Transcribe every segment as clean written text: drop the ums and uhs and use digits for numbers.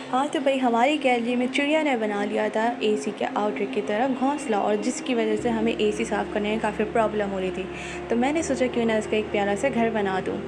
हाँ, तो भई हमारी गैलरी में चिड़िया ने बना लिया था एसी के आउटलेट की तरह घोंसला, और जिसकी वजह से हमें एसी साफ़ करने में काफ़ी प्रॉब्लम हो रही थी। तो मैंने सोचा क्यों ना इसका एक प्यारा सा घर बना दूँ।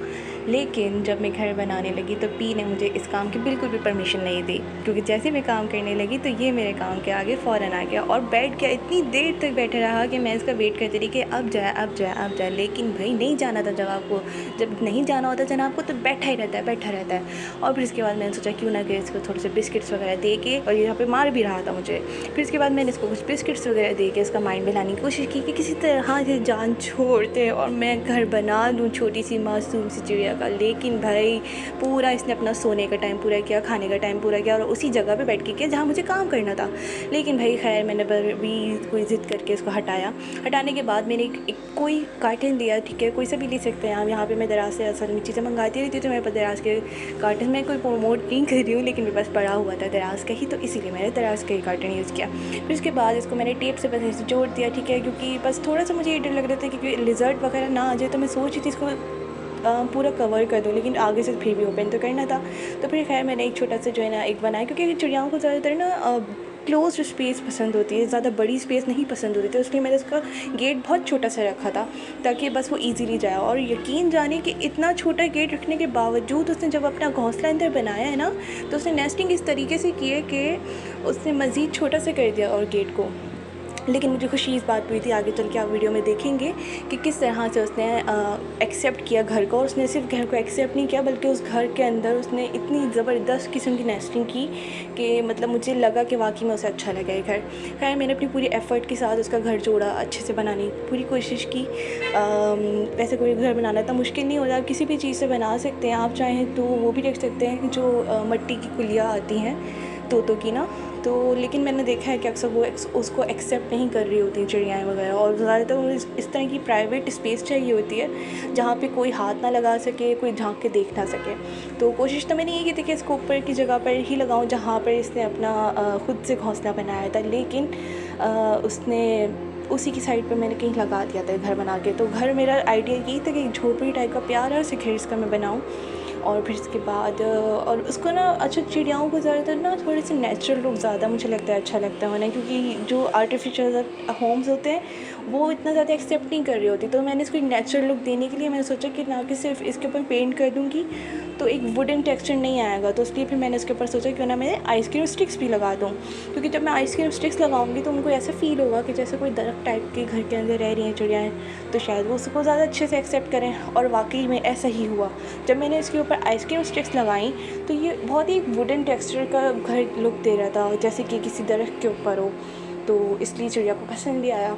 लेकिन जब मैं घर बनाने लगी तो पी ने मुझे इस काम की बिल्कुल भी परमिशन नहीं दी, क्योंकि जैसे मैं काम करने लगी तो ये मेरे काम के आगे फ़ौरन आ गया और बैठ गया। इतनी देर तक बैठा रहा कि मैं इसका वेट करती रही कि अब जाए, अब जाए, अब जाए। लेकिन भई नहीं जाना था जनाब को। जब नहीं जाना होता जनाब को तो बैठा ही रहता है, बैठा रहता है। और फिर इसके बाद मैंने सोचा क्यों ना कि इसको थोड़े से बिस्किट्स वगैरह दे के, और ये यहाँ पे मार भी रहा था मुझे। फिर इसके बाद मैंने इसको कुछ बिस्किट्स वगैरह दे के इसका माइंड बहलाने की कोशिश की कि किसी तरह से जान छोड़ दे और मैं घर बना दूँ छोटी सी मासूम सी चिड़िया का। लेकिन भाई पूरा इसने अपना सोने का टाइम पूरा किया, खाने का टाइम पूरा किया और उसी जगह पे बैठ के किया जहाँ मुझे काम करना था। लेकिन भाई खैर मैंने भी कोई ज़िद करके इसको हटाया। हटाने के बाद मैंने एक कोई कार्टन लिया, ठीक है, कोई सा भी ले सकते हैं आप। यहाँ पे मैं दराज से असल में चीज़ें मंगाती रहती हूँ, तो मेरे पास दराज के कार्टन में कोई प्रमोट नहीं कर रही हूँ, लेकिन मेरे पास पड़ा हुआ था दराज का ही, तो इसीलिए मैंने दराज का ही कार्टन यूज़ किया। फिर उसके बाद इसको मैंने टेप से बस ऐसे जोड़ दिया, ठीक है, क्योंकि बस थोड़ा सा मुझे ये डर लग रहा था क्योंकि लिजर्ड वगैरह ना आ जाए। तो मैं सोच रही थी इसको पूरा कवर कर दूँ, लेकिन आगे से फिर भी ओपन तो करना था। तो फिर खैर मैंने एक छोटा सा जो है ना एक बनाया, क्योंकि चिड़ियाओं को ज़्यादातर ना क्लोज़्ड स्पेस पसंद होती है, ज़्यादा बड़ी स्पेस नहीं पसंद होती। तो इसलिए मैंने उसका गेट बहुत छोटा सा रखा था ताकि बस वो ईज़िली जाए। और यकीन जानिए कि इतना छोटा गेट रखने के बावजूद उसने जब अपना घोंसला अंदर बनाया है ना, तो उसने नेस्टिंग इस तरीके से की है कि उसने मज़ीद छोटा सा कर दिया और गेट को। लेकिन मुझे खुशी इस बात हुई थी, आगे चल के आप वीडियो में देखेंगे कि किस तरह से उसने एक्सेप्ट किया घर को। और उसने सिर्फ घर को एक्सेप्ट नहीं किया बल्कि उस घर के अंदर उसने इतनी ज़बरदस्त किस्म की नेस्टिंग की कि मतलब मुझे लगा कि वाकई में उसे अच्छा लगा ये घर। खैर मैंने अपनी पूरी एफ़र्ट के साथ उसका घर जोड़ा, अच्छे से बनाने की पूरी कोशिश की। वैसे कोई घर बनाना इतना मुश्किल नहीं होता, आप किसी भी चीज़ से बना सकते हैं। आप चाहें तो वो भी रख सकते हैं जो मट्टी की कुलियाँ आती हैं तोतों की ना, तो लेकिन मैंने देखा है कि अक्सर वो उसको एक्सेप्ट नहीं कर रही होती चिड़ियाएँ वगैरह, और ज़्यादातर इस तरह की प्राइवेट स्पेस चाहिए होती है जहाँ पे कोई हाथ ना लगा सके, कोई झांक के देख ना सके। तो कोशिश तो मैंने ये की थी कि इसको ऊपर की जगह पर ही लगाऊं जहाँ पर इसने अपना खुद से घोंसला बनाया था, लेकिन उसने उसी की साइड पे मैंने कहीं लगा दिया था घर बना के। तो घर मेरा आइडिया यही था कि एक झोपड़ी टाइप का प्यारा से घर इसका मैं बनाऊँ। और फिर इसके बाद और उसको ना अच्छा, चिड़ियाओं को ज़्यादातर ना थोड़े से नेचुरल लुक ज़्यादा मुझे लगता है अच्छा लगता है उन्हें, क्योंकि जो आर्टिफिशियल होम्स होते हैं वो इतना ज़्यादा एक्सेप्ट नहीं कर रही होती। तो मैंने इसको एक नेचुरल लुक देने के लिए मैंने सोचा कि ना कि सिर्फ इसके ऊपर पेंट कर दूँगी तो एक वुडन टेक्सचर नहीं आएगा, तो इसलिए फिर मैंने इसके ऊपर सोचा क्यों ना मैं आइसक्रीम स्टिक्स भी लगा दूँ, क्योंकि जब मैं आइसक्रीम स्टिक्स लगाऊंगी तो उनको ऐसा फ़ील होगा कि जैसे कोई दरख्त टाइप के घर के अंदर रह रही हैं चिड़ियाएँ, तो शायद वो उसको ज़्यादा अच्छे से एक्सेप्ट करें। और वाकई में ऐसा ही हुआ। जब मैंने इसके ऊपर आइसक्रीम स्टिक्स लगाई तो ये बहुत ही वुडन टेक्सचर का घर लुक दे रहा था, जैसे कि किसी दरख्त के ऊपर हो, तो इसलिए चिड़िया को पसंद भी आया।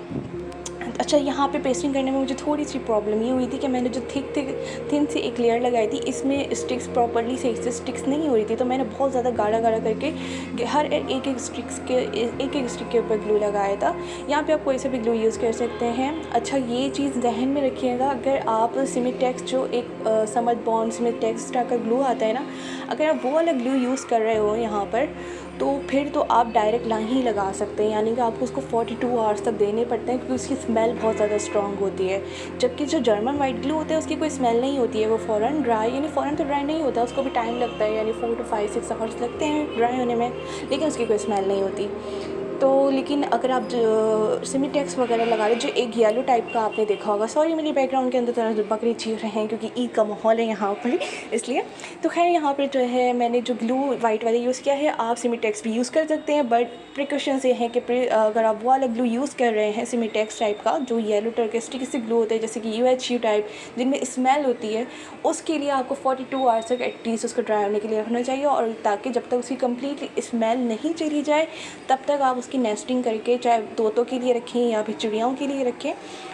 अच्छा, यहाँ पे पेस्टिंग करने में मुझे थोड़ी सी प्रॉब्लम ये हुई थी कि मैंने जो थिन सी एक लेयर लगाई थी, इसमें स्टिक्स प्रॉपर्ली सही से स्टिक्स नहीं हो रही थी। तो मैंने बहुत ज़्यादा गाढ़ा गाढ़ा करके हर एक एक स्टिक के ऊपर ग्लू लगाया था। यहाँ पे आप कोई सा भी ग्लू यूज़ कर सकते हैं। अच्छा, ये चीज़ ज़हन में रखिएगा, अगर आप सिमिटेक्स जो एक समद बॉन्ड सिमिटेक्स का ग्लू आता है ना, अगर आप वो वाला ग्लू यूज़ कर रहे हो यहाँ पर, तो फिर तो आप डायरेक्ट लाइन ही लगा सकते हैं, यानी कि आपको उसको 42 आवर्स तक देने पड़ते हैं, क्योंकि उसकी स्मेल बहुत ज़्यादा स्ट्रॉन्ग होती है। जबकि जो जर्मन वाइट ग्लू होता है उसकी कोई स्मेल नहीं होती है, वो फ़ौरन ड्राई, यानी फ़ौरन तो ड्राई नहीं होता, उसको भी टाइम लगता है, यानी 4 to 5-6 आवर्स लगते हैं ड्राई होने में, लेकिन उसकी कोई स्मेल नहीं होती। तो लेकिन अगर आप जो सिमिटेक्स वगैरह लगा रहे, जो एक येलो टाइप का आपने देखा होगा, सॉरी मेरी बैकग्राउंड के अंदर तरह बकरी चीख रहे हैं क्योंकि ईद का माहौल है यहाँ पर, इसलिए। तो खैर यहाँ पर जो है मैंने जो ग्लू वाइट वाला यूज़ किया है, आप सिमिटेक्स भी यूज़ कर सकते हैं, बट प्रिकॉशंस ये हैं कि अगर आप वो वाला ग्लू यूज़ कर रहे हैं सिमिटेक्स टाइप का, जो येलो टर्किस्टिक से ग्लू होते हैं जैसे कि UHU टाइप जिनमें स्मेल होती है, उसके लिए आपको 42 आवर्स तक एटलीस्ट उसको ड्राई होने के लिए रखना चाहिए। और ताकि जब तक उसकी कम्प्लीटली स्मेल नहीं चली जाए तब तक आप उसकी नेस्टिंग करके, चाहे तोतों के लिए रखें या फिर चिड़ियाओं के लिए रखें,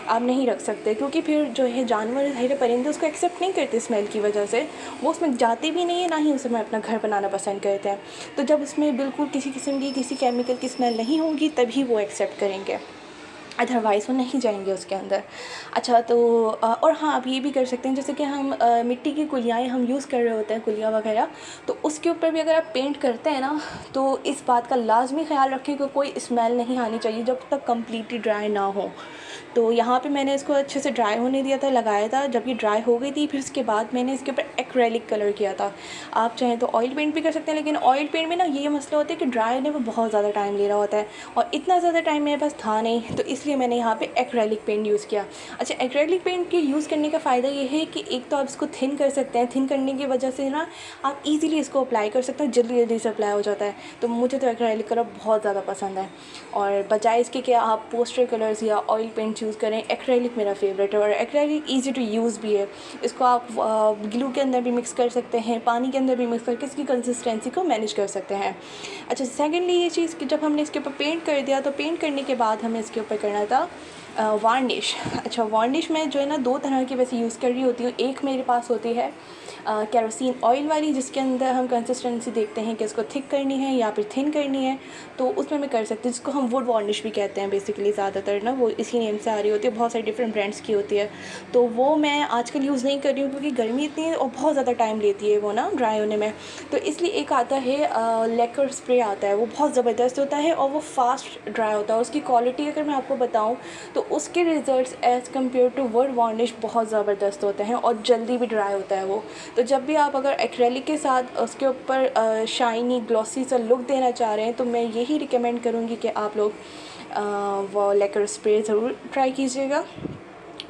आप नहीं रख सकते, क्योंकि फिर जो है जानवर है परिंदे उसको एक्सेप्ट नहीं करते स्मेल की वजह से, वो उसमें जाते भी नहीं है, ना ही उसमें अपना घर बनाना पसंद करते हैं। तो जब उसमें बिल्कुल किसी किस्म की किसी केमिकल की स्मेल नहीं होगी तभी वो एक्सेप्ट करेंगे, अदरवाइज़ वो नहीं जाएंगे उसके अंदर। अच्छा, तो और हाँ, आप ये भी कर सकते हैं जैसे कि हम मिट्टी की कुलियाएँ हम यूज़ कर रहे होते हैं, कुलिया वगैरह, तो उसके ऊपर भी अगर आप पेंट करते हैं ना, तो इस बात का लाजमी ख्याल रखें कि कोई स्मेल नहीं आनी चाहिए जब तक कम्प्लीटली ड्राई ना हो। तो यहाँ पे मैंने इसको अच्छे से ड्राई होने दिया था, लगाया था। जब ये ड्राई हो गई थी फिर उसके बाद मैंने इसके ऊपर एक्रेलिक कलर किया था। आप चाहें तो ऑयल पेंट भी कर सकते हैं, लेकिन ऑयल पेंट में ना ये मसला होता है कि ड्राई होने में बहुत ज़्यादा टाइम ले रहा होता है, और इतना ज़्यादा टाइम मेरे पास था नहीं, तो इसलिए मैंने यहाँ पे एक्रेलिक पेंट यूज़ किया। अच्छा, एक्रेलिक पेंट के यूज़ करने का फ़ायदा ये है कि एक तो आप इसको थिन कर सकते हैं, थिन करने की वजह से ना आप ईज़िली इसको अप्लाई कर सकते हैं, जल्दी जल्दी से अप्लाई हो जाता है। तो मुझे तो एक्रेलिक कलर बहुत ज़्यादा पसंद है, और बजाय इसके कि आप पोस्टर कलर्स या ऑयल पेंट यूज़ करें, एक्रेलिक मेरा फेवरेट है। और एक्रेलिक ईज़ी टू यूज़ भी है। इसको आप ग्लू के अंदर भी मिक्स कर सकते हैं, पानी के अंदर भी मिक्स करके इसकी कंसिस्टेंसी को मैनेज कर सकते हैं। अच्छा, सेकेंडली ये चीज़ कि जब हमने इसके ऊपर पेंट कर दिया, तो पेंट करने के बाद हमें इसके ऊपर करना था वार्निश। अच्छा, वार्निश में जो है ना 2 तरह की वैसे यूज़ कर रही होती हूँ। एक मेरे पास होती है केरोसिन ऑयल वाली, जिसके अंदर हम कंसिस्टेंसी देखते हैं कि इसको थिक करनी है या फिर थिन करनी है, तो उसमें मैं कर सकती हूँ, जिसको हम वुड वार्निश भी कहते हैं बेसिकली। ज़्यादातर ना वो इसी नेम से आ रही होती है, बहुत सारी डिफरेंट ब्रांड्स की होती है। तो वो मैं आजकल यूज़ नहीं कर रही हूँ क्योंकि गर्मी इतनी है और बहुत ज़्यादा टाइम लेती है वो ना ड्राई होने में। तो इसलिए एक आता है लेकर स्प्रे आता है, वो बहुत ज़बरदस्त होता है और वो फास्ट ड्राई होता है। उसकी क्वालिटी अगर मैं आपको बताऊँ तो उसके results as compared to wood varnish बहुत ज़बरदस्त होते हैं और जल्दी भी ड्राई होता है वो। तो जब भी आप अगर एक्रेलिक के साथ उसके ऊपर शाइनी ग्लॉसी सा लुक देना चाह रहे हैं, तो मैं यही रिकमेंड करूँगी कि आप लोग वो लेकर स्प्रे ज़रूर ट्राई कीजिएगा।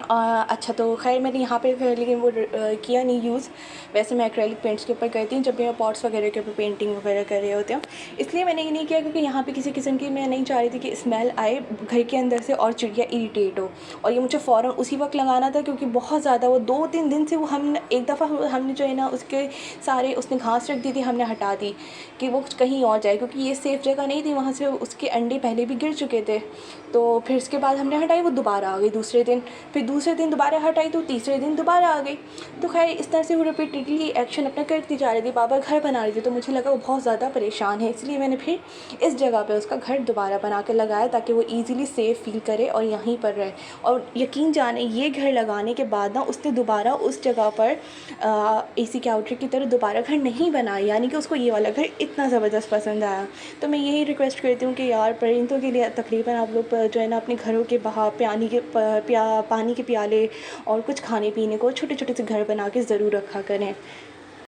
अच्छा, तो ख़ैर मैंने यहाँ पे लेकिन वो किया नहीं यूज़। वैसे मैं एक्रेलिक पेंट्स के ऊपर करती हूँ जब भी मैं पॉट्स वगैरह के ऊपर पेंटिंग वगैरह कर रहे होते हैं। इसलिए मैंने ये नहीं किया क्योंकि यहाँ पे किसी किस्म की मैं नहीं चाह रही थी कि स्मेल आए घर के अंदर से और चिड़िया इरिटेट हो, और ये मुझे फ़ौरन उसी वक्त लगाना था क्योंकि बहुत ज़्यादा वो 2-3 दिन से वो हम एक दफ़ा हमने जो है ना उसके सारे उसने घास रख दी थी, हमने हटा दी कि वो कहीं और जाए, क्योंकि ये सेफ़ जगह नहीं थी, वहाँ से उसके अंडे पहले भी गिर चुके थे। तो फिर उसके बाद हमने हटाई, वो दोबारा आ गई दूसरे दिन, फिर दूसरे दिन दोबारा हटाई तो तीसरे दिन दोबारा आ गई। तो खैर इस तरह से वो रिपीटेडली एक्शन अपना करती जा रही थी, बार बार घर बना रही थी। तो मुझे लगा वो बहुत ज़्यादा परेशान है, इसलिए मैंने फिर इस जगह पे उसका घर दोबारा बना के लगाया ताकि वो ईज़िली सेफ़ फील करे और यहीं पर रहे। और यकीन जाने ये घर लगाने के बाद ना उसने दोबारा उस जगह पर AC के आउटलेट की तरह दोबारा घर नहीं बनाया, यानी कि उसको ये वाला घर इतना ज़बरदस्त पसंद आया। तो मैं यही रिक्वेस्ट करती हूँ कि यार परिंदों के लिए तकरीबन आप लोग जो है ना अपने घरों के बाहर पानी के प्याले और कुछ खाने पीने को छोटे छोटे से घर बना के ज़रूर रखा करें।